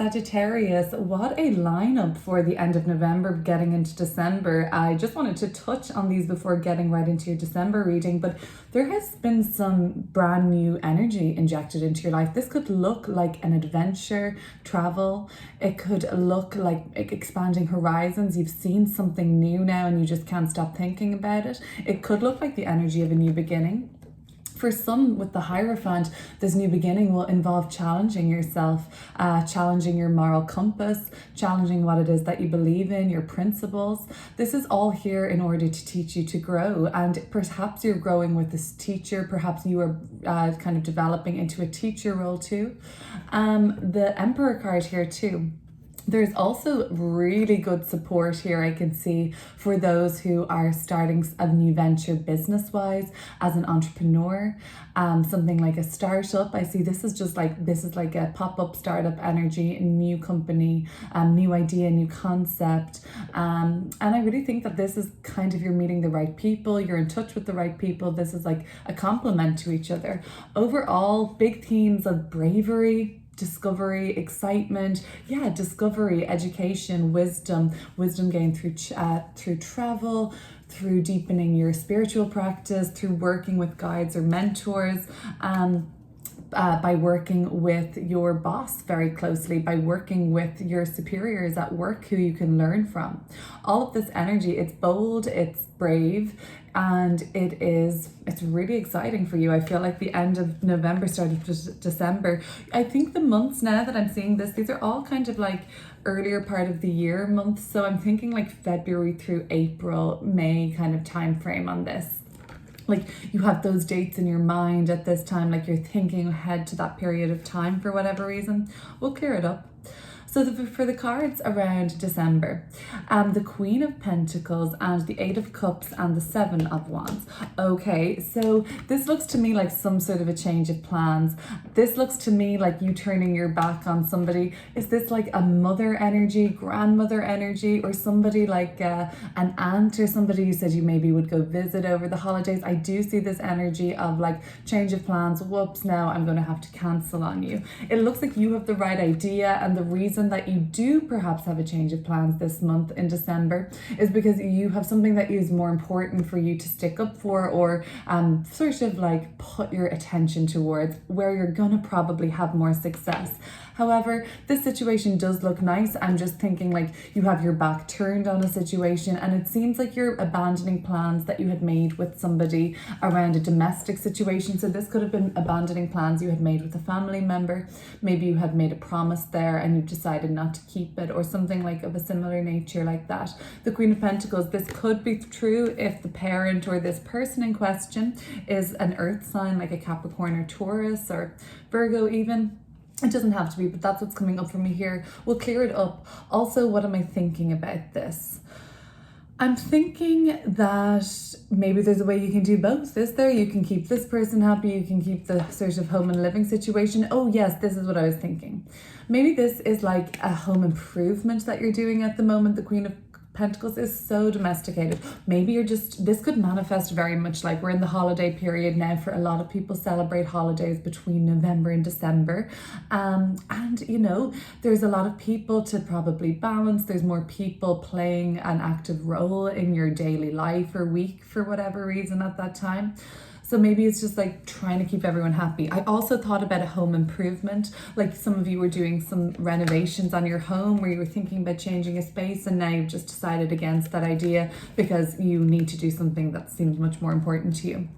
Sagittarius, what a lineup for the end of November, getting into December. I just wanted to touch on these before getting right into your December reading, but there has been some brand new energy injected into your life. This could look like an adventure, travel. It could look like expanding horizons. You've seen something new now and you just can't stop thinking about it. It could look like the energy of a new beginning. For some, with the Hierophant, this new beginning will involve challenging yourself, challenging your moral compass, challenging what it is that you believe in, your principles. This is all here in order to teach you to grow. And perhaps you're growing with this teacher, perhaps you are kind of developing into a teacher role too. The Emperor card here too. There's also really good support here I can see for those who are starting a new venture business-wise, as an entrepreneur, something like a startup. I see this is like a pop-up startup energy, a new company, new idea, new concept. And I really think that this is kind of, you're meeting the right people, you're in touch with the right people. This is like a complement to each other. Overall, big themes of bravery, discovery, excitement, discovery, education, wisdom gained through travel, through deepening your spiritual practice, through working with guides or mentors, by working with your boss very closely, by working with your superiors at work who you can learn from. All of this energy, it's bold, it's brave, and it's really exciting for you. I feel like the end of November, start of December, I think the months now that I'm seeing this, these are all kind of like earlier part of the year months. So I'm thinking like February through April, May kind of time frame on this. Like you have those dates in your mind at this time, like you're thinking ahead to that period of time for whatever reason. We'll clear it up. So for the cards around December, the Queen of Pentacles and the Eight of Cups and the Seven of Wands. Okay, so this looks to me like some sort of a change of plans. This looks to me like you turning your back on somebody. Is this like a mother energy, grandmother energy, or somebody like an aunt or somebody you said you maybe would go visit over the holidays? I do see this energy of like change of plans. Whoops, now I'm going to have to cancel on you. It looks like you have the right idea, and the reason that you do perhaps have a change of plans this month in December is because you have something that is more important for you to stick up for, or sort of like put your attention towards, where you're gonna probably have more success. However, this situation does look nice. I'm just thinking like you have your back turned on a situation, and it seems like you're abandoning plans that you had made with somebody around a domestic situation. So this could have been abandoning plans you had made with a family member. Maybe you had made a promise there and you've decided not to keep it, or something like of a similar nature like that. The Queen of Pentacles, this could be true if the parent or this person in question is an earth sign, like a Capricorn or Taurus or Virgo even. It doesn't have to be, but that's what's coming up for me here. We'll clear it up. Also, what am I thinking about this? I'm thinking that maybe there's a way you can do both. Is there? You can keep this person happy, you can keep the sort of home and living situation. Oh yes, this is what I was thinking. Maybe this is like a home improvement that you're doing at the moment. The Queen of Pentacles is so domesticated. Maybe this could manifest very much like we're in the holiday period now. For a lot of people, celebrate holidays between November and December. And you know, there's a lot of people to probably balance. There's more people playing an active role in your daily life or week for whatever reason at that time. So maybe it's just like trying to keep everyone happy. I also thought about a home improvement. Like some of you were doing some renovations on your home, where you were thinking about changing a space, and now you've just decided against that idea because you need to do something that seems much more important to you.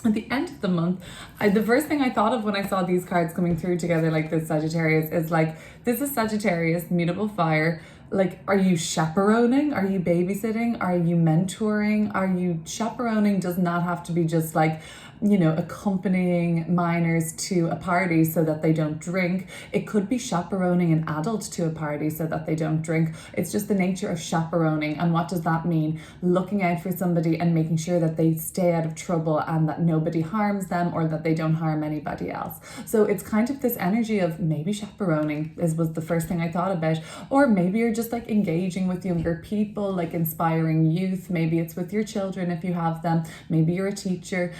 At the end of the month, the first thing I thought of when I saw these cards coming through together like this, Sagittarius, is like, this is Sagittarius, mutable fire. Like, are you chaperoning? Are you babysitting? Are you mentoring? Are you chaperoning? Does not have to be just like, you know, accompanying minors to a party so that they don't drink. It could be chaperoning an adult to a party so that they don't drink. It's just the nature of chaperoning. And what does that mean? Looking out for somebody and making sure that they stay out of trouble and that nobody harms them, or that they don't harm anybody else. So it's kind of this energy of maybe chaperoning was the first thing I thought about. Or maybe you're just like engaging with younger people, like inspiring youth. Maybe it's with your children if you have them. Maybe you're a teacher.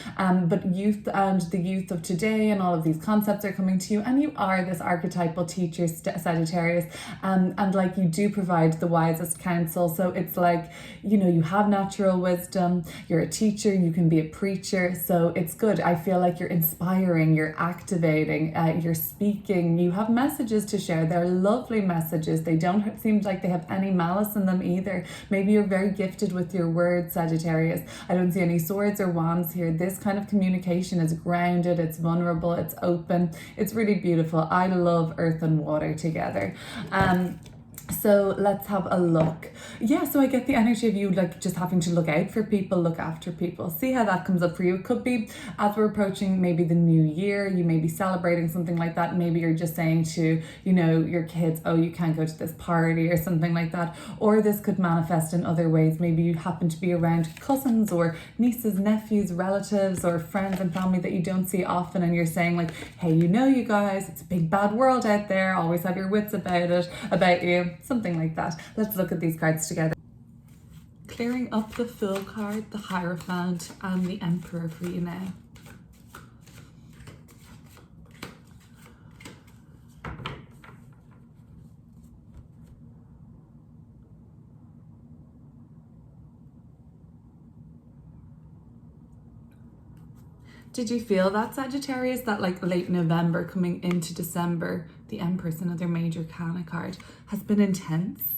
but youth and the youth of today and all of these concepts are coming to you, and you are this archetypal teacher, Sagittarius, and like you do provide the wisest counsel. So it's like, you know, you have natural wisdom, you're a teacher, you can be a preacher, so it's good. I feel like you're inspiring, you're activating, you're speaking, you have messages to share. They're lovely messages. They don't seem like they have any malice in them either. Maybe you're very gifted with your words, Sagittarius. I don't see any swords or wands here. This kind of communication is grounded, it's vulnerable, it's open, it's really beautiful. I love earth and water together. So let's have a look. Yeah, so I get the energy of you like just having to look out for people, look after people. See how that comes up for you. It could be as we're approaching maybe the new year, you may be celebrating something like that. Maybe you're just saying to, you know, your kids, oh, you can't go to this party or something like that. Or this could manifest in other ways. Maybe you happen to be around cousins or nieces, nephews, relatives, or friends and family that you don't see often, and you're saying like, hey, you know, you guys, it's a big bad world out there. Always have your wits about you. Something like that. Let's look at these cards together. Clearing up the Fool card, the Hierophant, and the Emperor for you now. Did you feel that, Sagittarius, that like late November coming into December, the Empress, another major Kana card, has been intense?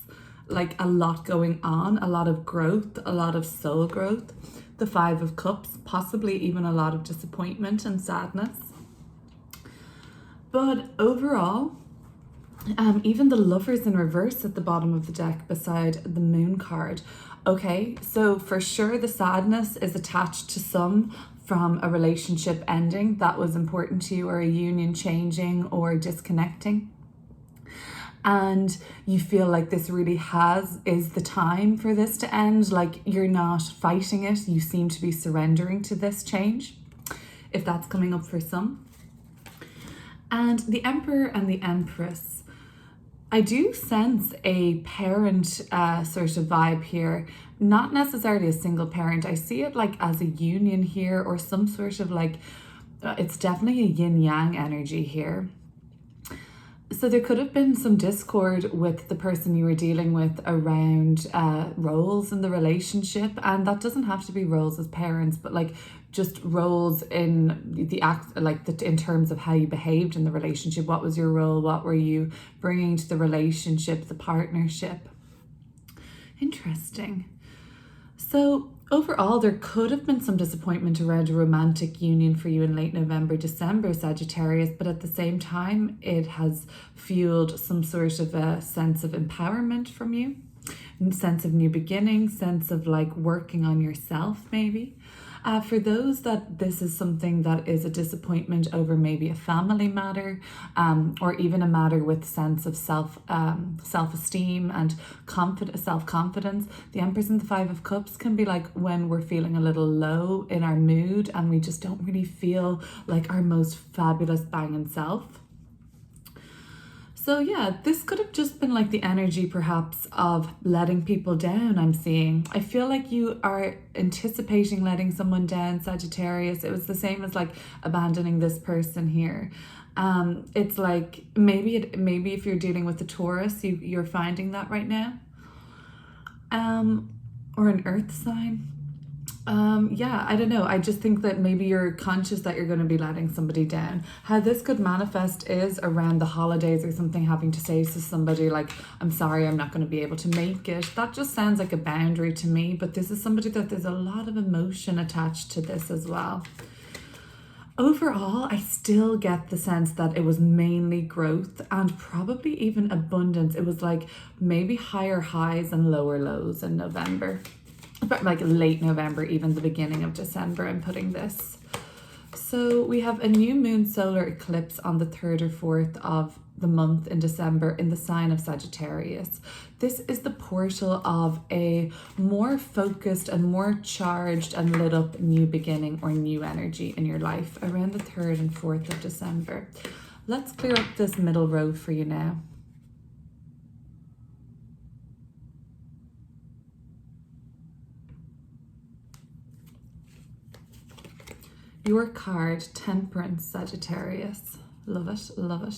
Like a lot going on, a lot of growth, a lot of soul growth. The Five of Cups, possibly even a lot of disappointment and sadness. But overall, even the Lovers in reverse at the bottom of the deck beside the Moon card. Okay, so for sure the sadness is attached to some from a relationship ending that was important to you, or a union changing or disconnecting. And you feel like this really is the time for this to end. Like you're not fighting it, you seem to be surrendering to this change, if that's coming up for some. And the Emperor and the Empress, I do sense a parent sort of vibe here. Not necessarily a single parent. I see it like as a union here, or some sort of like, it's definitely a yin-yang energy here. So there could have been some discord with the person you were dealing with around roles in the relationship. And that doesn't have to be roles as parents, but like just roles in the act, like in terms of how you behaved in the relationship. What was your role? What were you bringing to the relationship, the partnership? Interesting. So overall, there could have been some disappointment around a romantic union for you in late November, December, Sagittarius, but at the same time, it has fueled some sort of a sense of empowerment from you, sense of new beginnings, sense of like working on yourself maybe. For those that this is something that is a disappointment over maybe a family matter, or even a matter with sense of self-esteem and self-confidence. The Empress and the Five of Cups can be like when we're feeling a little low in our mood and we just don't really feel like our most fabulous banging self. So yeah, this could have just been like the energy perhaps of letting people down, I'm seeing. I feel like you are anticipating letting someone down, Sagittarius. It was the same as like abandoning this person here. It's like maybe if you're dealing with the Taurus, you're finding that right now. Or an earth sign. Yeah, I don't know. I just think that maybe you're conscious that you're going to be letting somebody down. How this could manifest is around the holidays or something, having to say to somebody like, I'm sorry, I'm not going to be able to make it. That just sounds like a boundary to me, but this is somebody that there's a lot of emotion attached to this as well. Overall, I still get the sense that it was mainly growth and probably even abundance. It was like maybe higher highs and lower lows in November. But like late November, even the beginning of December, I'm putting this. So we have a new moon solar eclipse on the 3rd or 4th of the month in December in the sign of Sagittarius. This is the portal of a more focused and more charged and lit up new beginning or new energy in your life around the 3rd and 4th of December. Let's clear up this middle row for you now. Your card, Temperance, Sagittarius. Love it, love it.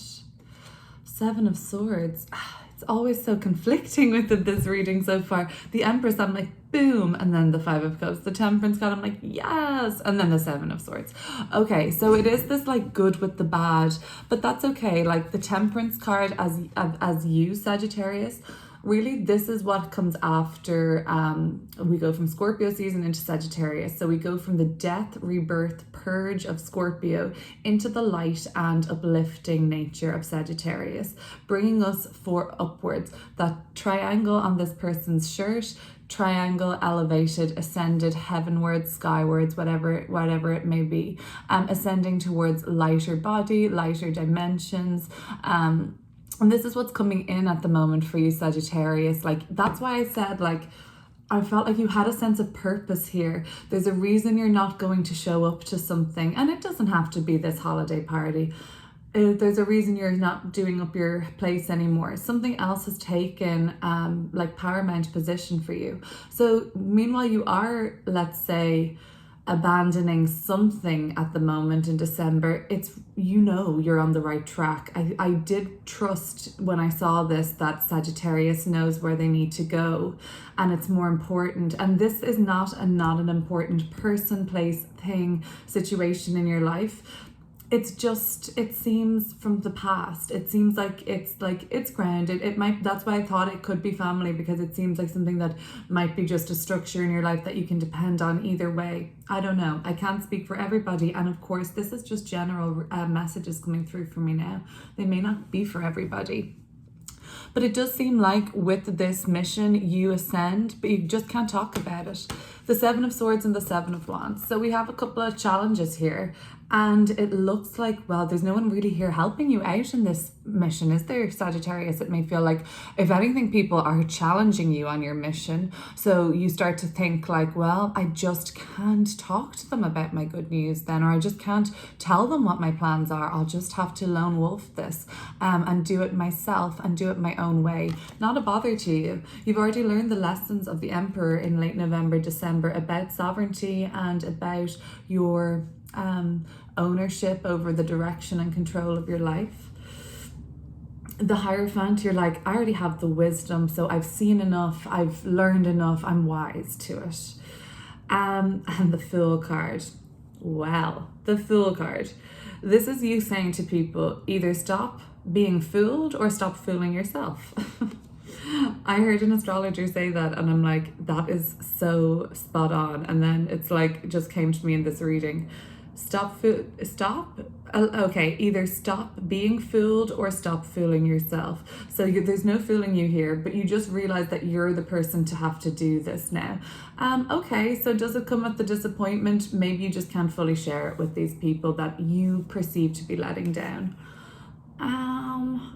Seven of Swords. It's always so conflicting with this reading so far. The Empress, I'm like, boom, and then the Five of Cups. The Temperance card, I'm like, yes, and then the Seven of Swords. Okay, so it is this like good with the bad, but that's okay. Like the Temperance card as you, Sagittarius, really this is what comes after we go from Scorpio season into Sagittarius. So we go from the death, rebirth, purge of Scorpio into the light and uplifting nature of Sagittarius, bringing us upwards. That triangle on this person's shirt, triangle, elevated, ascended, heavenwards, skywards, whatever it may be, ascending towards lighter body, lighter dimensions, and this is what's coming in at the moment for you, Sagittarius. Like, that's why I said, like, I felt like you had a sense of purpose here. There's a reason you're not going to show up to something, and it doesn't have to be this holiday party. There's a reason you're not doing up your place anymore. Something else has taken like paramount position for you. So meanwhile you are, let's say, abandoning something at the moment in December, it's, you know, you're on the right track. I did trust when I saw this that Sagittarius knows where they need to go, and it's more important. And this is not an important person, place, thing, situation in your life. It's just, it seems from the past, it seems like it's grounded. It might, that's why I thought it could be family, because it seems like something that might be just a structure in your life that you can depend on either way. I don't know. I can't speak for everybody. And of course, this is just general messages coming through for me now. They may not be for everybody. But it does seem like with this mission, you ascend, but you just can't talk about it. The Seven of Swords and the Seven of Wands. So we have a couple of challenges here. And it looks like, well, there's no one really here helping you out in this mission, is there, Sagittarius? It may feel like, if anything, people are challenging you on your mission. So you start to think like, well, I just can't talk to them about my good news then, or I just can't tell them what my plans are. I'll just have to lone wolf this and do it myself and do it my own way. Not a bother to you. You've already learned the lessons of the Emperor in late November, December about sovereignty and about your ownership over the direction and control of your life. The Hierophant, you're like, I already have the wisdom, so I've seen enough, I've learned enough, I'm wise to it. And the Fool card. Well, the Fool card. This is you saying to people, either stop being fooled or stop fooling yourself. I heard an astrologer say that, and I'm like, that is so spot on. And then it's like, it just came to me in this reading. Either stop being fooled or stop fooling yourself. So there's no fooling you here, but you just realize that you're the person to have to do this now. Okay, so does it come with the disappointment? Maybe you just can't fully share it with these people that you perceive to be letting down.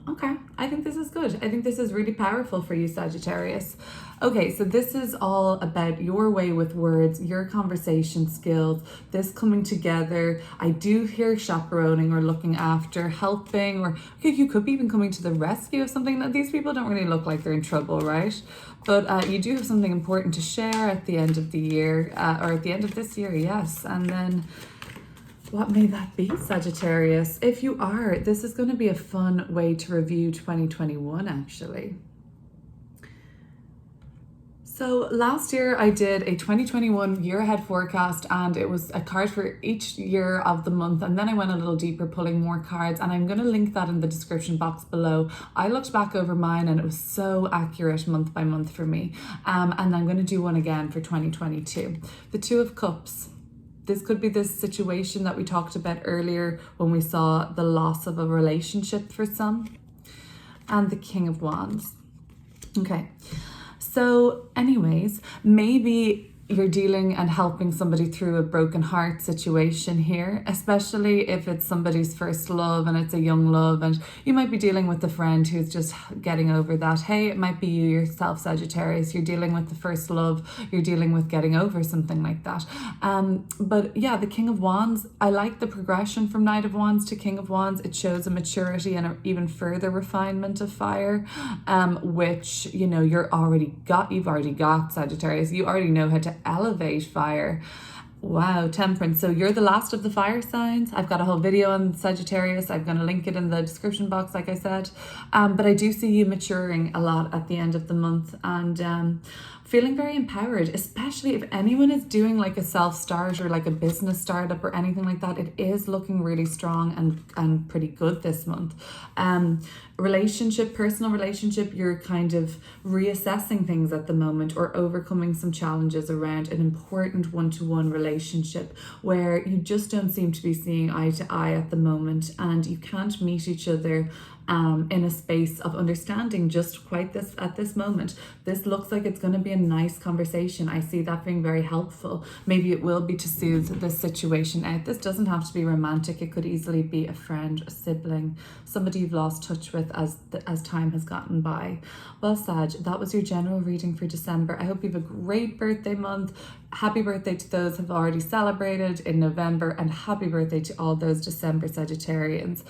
Okay, I think this is good. I think this is really powerful for you, Sagittarius. Okay, so this is all about your way with words, your conversation skills, this coming together. I do hear chaperoning or looking after, helping, or okay, you could be even coming to the rescue of something. That these people don't really look like they're in trouble, right? But you do have something important to share at the end of the year, or at the end of this year, yes. And then what may that be, Sagittarius? If you are, this is going to be a fun way to review 2021, actually. So last year I did a 2021 year ahead forecast, and it was a card for each year of the month, and then I went a little deeper pulling more cards, and I'm going to link that in the description box below. I looked back over mine and it was so accurate month by month for me, and I'm going to do one again for 2022. The Two of Cups. This could be this situation that we talked about earlier when we saw the loss of a relationship for some. And the King of Wands. Okay, so anyways, maybe you're dealing and helping somebody through a broken heart situation here, especially if it's somebody's first love and it's a young love, and you might be dealing with a friend who's just getting over that. Hey, it might be you yourself, Sagittarius. You're dealing with the first love, you're dealing with getting over something like that. But yeah, the King of Wands, I like the progression from Knight of Wands to King of Wands. It shows a maturity and an even further refinement of fire, which, you know, you've already got, Sagittarius. You already know how to elevate fire. Wow, Temperance. So you're the last of the fire signs. I've got a whole video on Sagittarius. I'm going to link it in the description box, like I said. But I do see you maturing a lot at the end of the month and feeling very empowered, especially if anyone is doing like a self-start or like a business startup or anything like that. It is looking really strong and pretty good this month. Personal relationship, you're kind of reassessing things at the moment or overcoming some challenges around an important one-to-one relationship where you just don't seem to be seeing eye to eye at the moment, and you can't meet each other in a space of understanding just quite this at this moment. This looks like it's going to be a nice conversation. I see that being very helpful. Maybe it will be to soothe this situation out. This doesn't have to be romantic. It could easily be a friend, a sibling, somebody you've lost touch with as time has gotten by. Well, Sag, that was your general reading for December. I hope you have a great birthday month. Happy birthday to those who have already celebrated in November, and happy birthday to all those December Sagittarians.